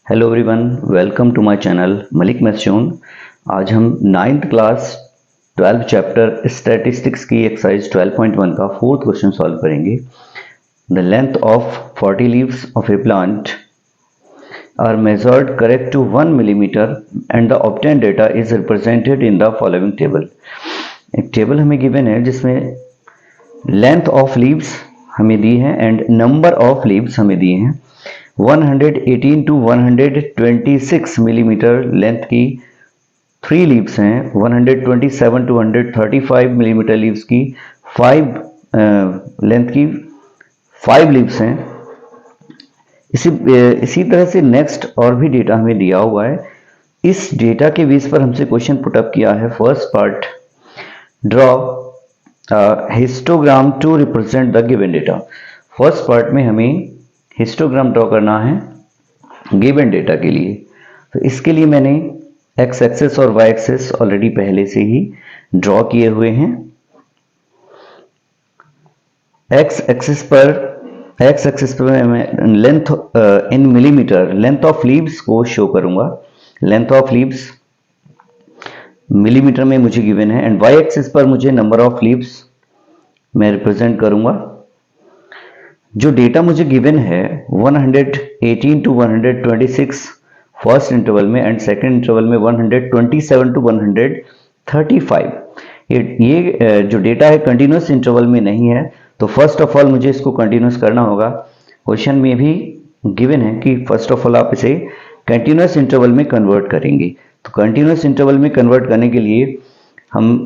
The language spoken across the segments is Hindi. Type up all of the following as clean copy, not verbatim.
Hello everyone, welcome to my channel Malik maths. आज हम 9th क्लास 12 चैप्टर स्टैटिस्टिक्स की एक्सरसाइज 12.1 का फोर्थ क्वेश्चन सॉल्व करेंगे। The length of 40 leaves of a plant are measured correct to 1 millimetre and the obtain data is represented in the following table. एक टेबल हमें गिवन है जिसमें लेंथ ऑफ लीव्स हमें दी है एंड नंबर ऑफ लीव्स हमें दिए हैं। 118 टू 126 मिलीमीटर लेंथ की 3 लीव्स हैं। 127 टू 135 मिलीमीटर लीव्स की 5 लेंथ की 5 लीव्स हैं। इसी तरह से नेक्स्ट और भी डेटा हमें दिया हुआ है। इस डेटा के बेस पर हमसे क्वेश्चन पुटअप किया है। First part, draw histogram to represent the given data. First part में हमें हिस्टोग्राम ड्रॉ करना है गिवन डेटा के लिए। तो इसके लिए मैंने एक्स एक्सिस और वाई एक्सिस ऑलरेडी पहले से ही ड्रॉ किए हुए हैं। एक्स एक्सिस पर मैं length in millimetre length of leaves को शो करूंगा। लेंथ ऑफ लीव्स मिलीमीटर में मुझे गिवन है एंड वाई एक्सिस पर मुझे नंबर ऑफ लीव्स मैं रिप्रेजेंट करूंगा। जो डेटा मुझे गिवन है 118 टू 126 फर्स्ट इंटरवल में एंड सेकंड इंटरवल में 127 टू 135। ये जो डेटा है कंटिन्यूस इंटरवल में नहीं है, तो फर्स्ट ऑफ ऑल मुझे इसको कंटिन्यूस करना होगा। क्वेश्चन में भी गिवन है कि फर्स्ट ऑफ ऑल आप इसे कंटिन्यूस इंटरवल में कन्वर्ट करेंगे। तो कंटिन्यूस इंटरवल में कन्वर्ट करने के लिए हम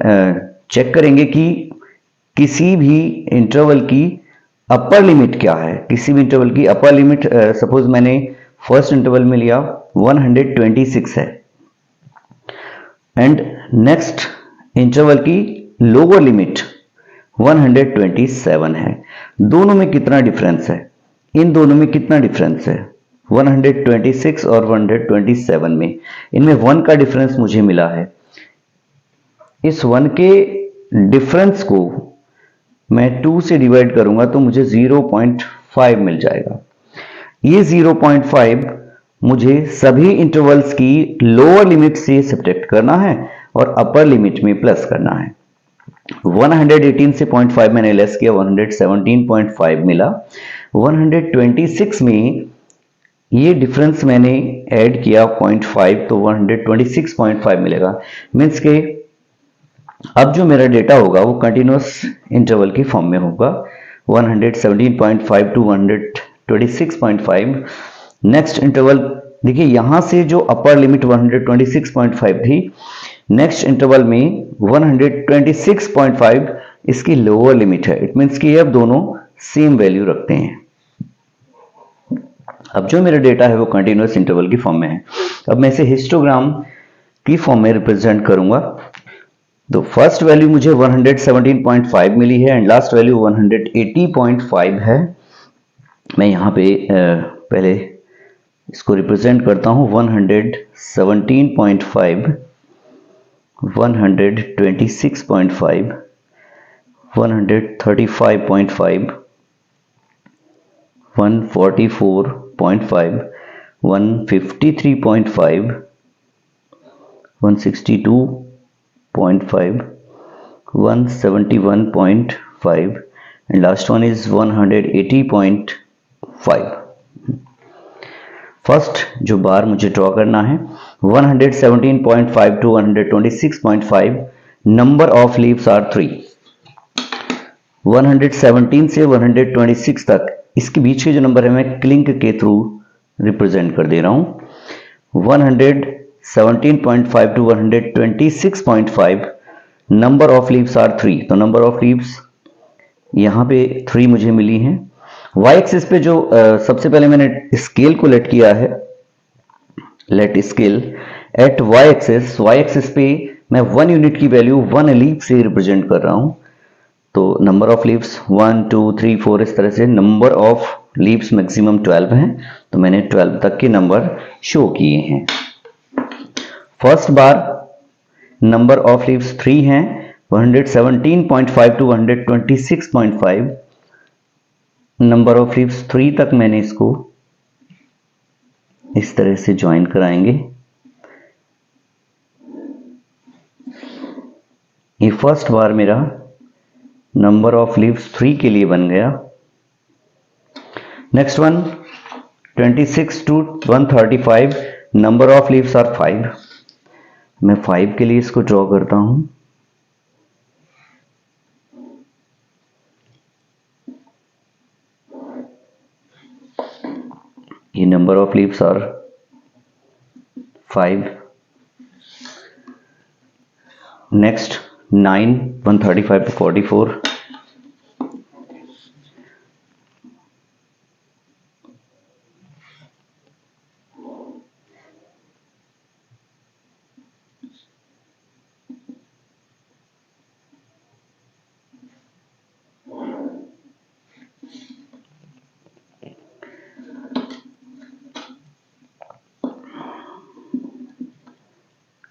चेक करेंगे कि किसी भी इंटरवल की अपर लिमिट क्या है। किसी भी इंटरवल की अपर लिमिट सपोज मैंने फर्स्ट इंटरवल में लिया 126 है एंड नेक्स्ट इंटरवल की लोअर लिमिट 127 है। दोनों में कितना डिफरेंस है? इन दोनों में कितना डिफरेंस है? 126 और 127 में, इनमें 1 का डिफरेंस मुझे मिला है। इस 1 के डिफरेंस को मैं 2 से डिवाइड करूंगा तो मुझे 0.5 मिल जाएगा। ये 0.5 मुझे सभी इंटरवल्स की लोअर लिमिट से सब्ट्रैक्ट करना है और अपर लिमिट में प्लस करना है। 118 से 0.5 मैंने लेस किया, 117.5 मिला। 126 में ये डिफरेंस मैंने ऐड किया 0.5 तो 126.5 मिलेगा। मीन्स के अब जो मेरा डेटा होगा वो कंटिन्यूस इंटरवल की फॉर्म में होगा। 117.5 टू 126.5। नेक्स्ट इंटरवल देखिए, यहां से जो अपर लिमिट 126.5 थी, नेक्स्ट इंटरवल में 126.5 इसकी लोअर लिमिट है। इट मीन्स कि अब दोनों सेम वैल्यू रखते हैं। अब जो मेरा डेटा है वो कंटिन्यूस इंटरवल की फॉर्म में है। अब मैं इसे हिस्टोग्राम की फॉर्म में रिप्रेजेंट करूंगा। तो फर्स्ट वैल्यू मुझे 117.5 मिली है एंड लास्ट वैल्यू 180.5 है। मैं यहाँ पे पहले इसको रिप्रेजेंट करता हूँ। 117.5, 126.5, 135.5, 144.5, 153.5, 162.5, 171.5 and last one is 180.5। First जो बार मुझे ड्रॉ करना है 117.5 to 126.5। Number of leaves are 3। 117 से 126 तक इसके बीच के जो नंबर है मैं क्लिंक के थ्रू रिप्रेजेंट कर दे रहा हूं। 117.5 to 126.5 number of leaves are 3। तो नंबर ऑफ लीव्स यहां पे 3 मुझे मिली हैं। वाई एक्सिस पे जो सबसे पहले मैंने स्केल को लेट किया है, let scale at Y axis पे मैं 1 यूनिट की वैल्यू 1 लीव से रिप्रेजेंट कर रहा हूं। तो नंबर ऑफ लीव्स 1 2 3 4 इस तरह से नंबर ऑफ लीव्स मैक्सिमम 12 हैं, तो मैंने 12 तक के नंबर शो किए हैं। First bar number of leaves 3 हैं। 117.5 टू 126.5 नंबर ऑफ लीव्स 3 तक मैंने इसको इस तरह से ज्वाइन कराएंगे। ये फर्स्ट बार मेरा नंबर ऑफ लीव्स 3 के लिए बन गया। Next one 26 to 135 number of leaves are 5। मैं 5 के लिए इसको ड्रॉ करता हूं। ये number of leaves are 5। Next 9 135 to 44।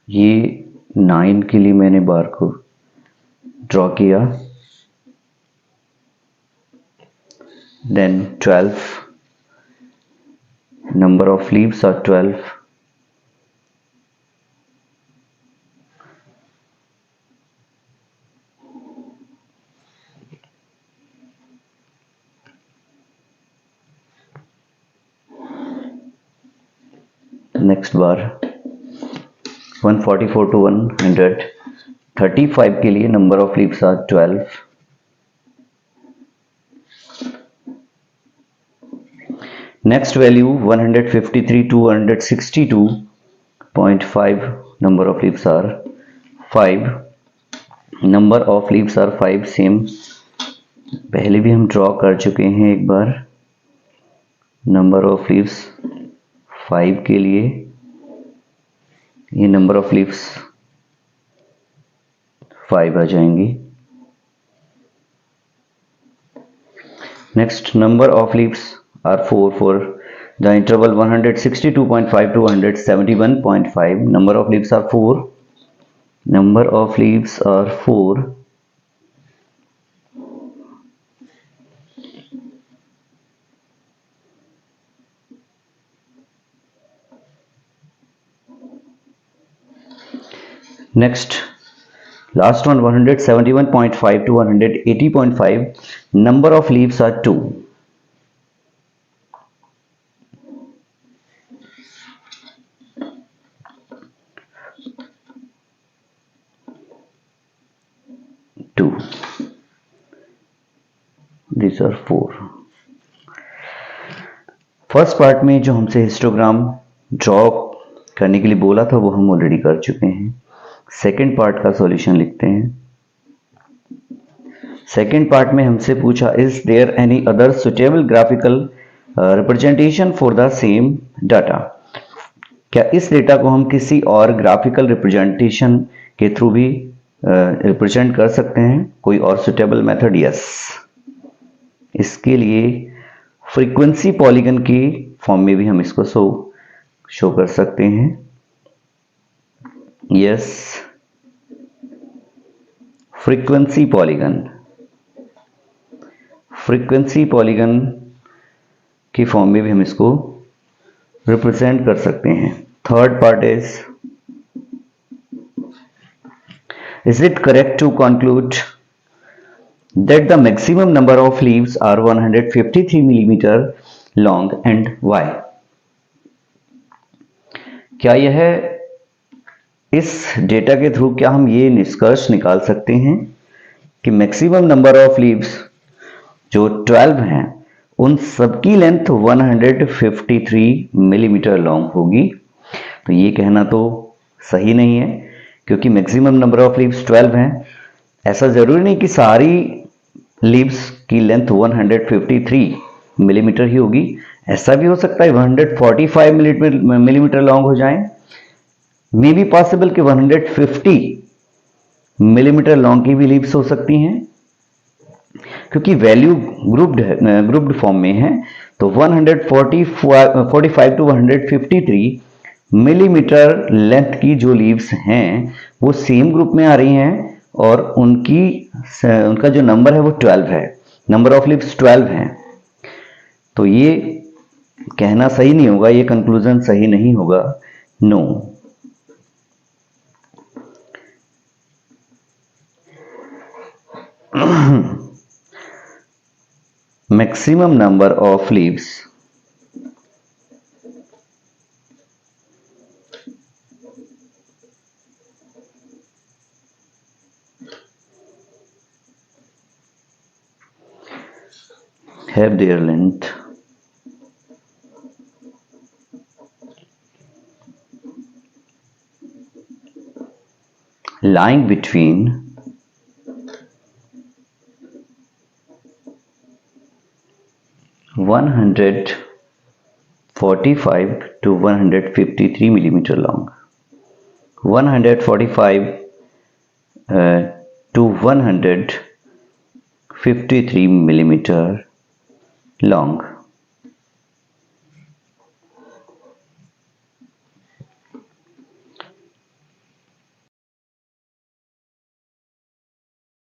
ये 9 के लिए मैंने बार को ड्रॉ किया। Then 12 number of leaves are 12। Next bar 144 to 135 के लिए number of leaves are 12। Next value 153 to 162.5 number of leaves are 5। Number of leaves are 5 same पहले भी हम ड्रॉ कर चुके हैं एक बार। नंबर ऑफ लीव्स 5 के लिए ये नंबर ऑफ लीव्स 5 आ जाएंगी। Next number of leaves are 4 for the interval 162.5 to 171.5 number of leaves are 4। Number of leaves are 4। Next last one 171.5 to 180.5 number of leaves are 2। These are 4। First part में जो हमसे हिस्टोग्राम ड्रॉ करने के लिए बोला था वो हम ऑलरेडी कर चुके हैं। सेकेंड पार्ट का सॉल्यूशन लिखते हैं। सेकेंड पार्ट में हमसे पूछा is there any other suitable graphical representation for the same data. क्या इस डेटा को हम किसी और ग्राफिकल रिप्रेजेंटेशन के थ्रू भी रिप्रेजेंट कर सकते हैं, कोई और सुटेबल मेथड? यस। इसके लिए फ्रीक्वेंसी पॉलीगन की फॉर्म में भी हम इसको शो कर सकते हैं। यस, फ्रीक्वेंसी पॉलीगन की फॉर्म में भी हम इसको रिप्रेजेंट कर सकते हैं। Third part is it correct to conclude that the maximum number of leaves are 153 millimeter long and why? क्या यह इस डेटा के थ्रू क्या हम ये निष्कर्ष निकाल सकते हैं कि मैक्सिमम नंबर ऑफ लीव्स जो 12 हैं उन सबकी लेंथ 153 मिलीमीटर लॉन्ग होगी? तो ये कहना तो सही नहीं है, क्योंकि मैक्सिमम नंबर ऑफ लीव्स 12 हैं। ऐसा जरूरी नहीं कि सारी लीव्स की लेंथ 153 मिलीमीटर ही होगी। ऐसा भी हो सकता है 145 मिलीमीटर लॉन्ग हो जाए। मे बी पॉसिबल कि 150 मिलीमीटर लॉन्ग की भी लीव्स हो सकती हैं, क्योंकि वैल्यू ग्रुप्ड फॉर्म में है। तो 145 टू 153 मिलीमीटर लेंथ की जो लीव्स हैं वो सेम ग्रुप में आ रही हैं और उनका जो नंबर है वो 12 है। नंबर ऑफ लीव्स 12 हैं। तो ये कहना सही नहीं होगा, ये कंक्लूजन सही नहीं होगा, no. Maximum number of leaves have their length lying between 145 to 153 millimeter long. 145 to 153 millimeter long.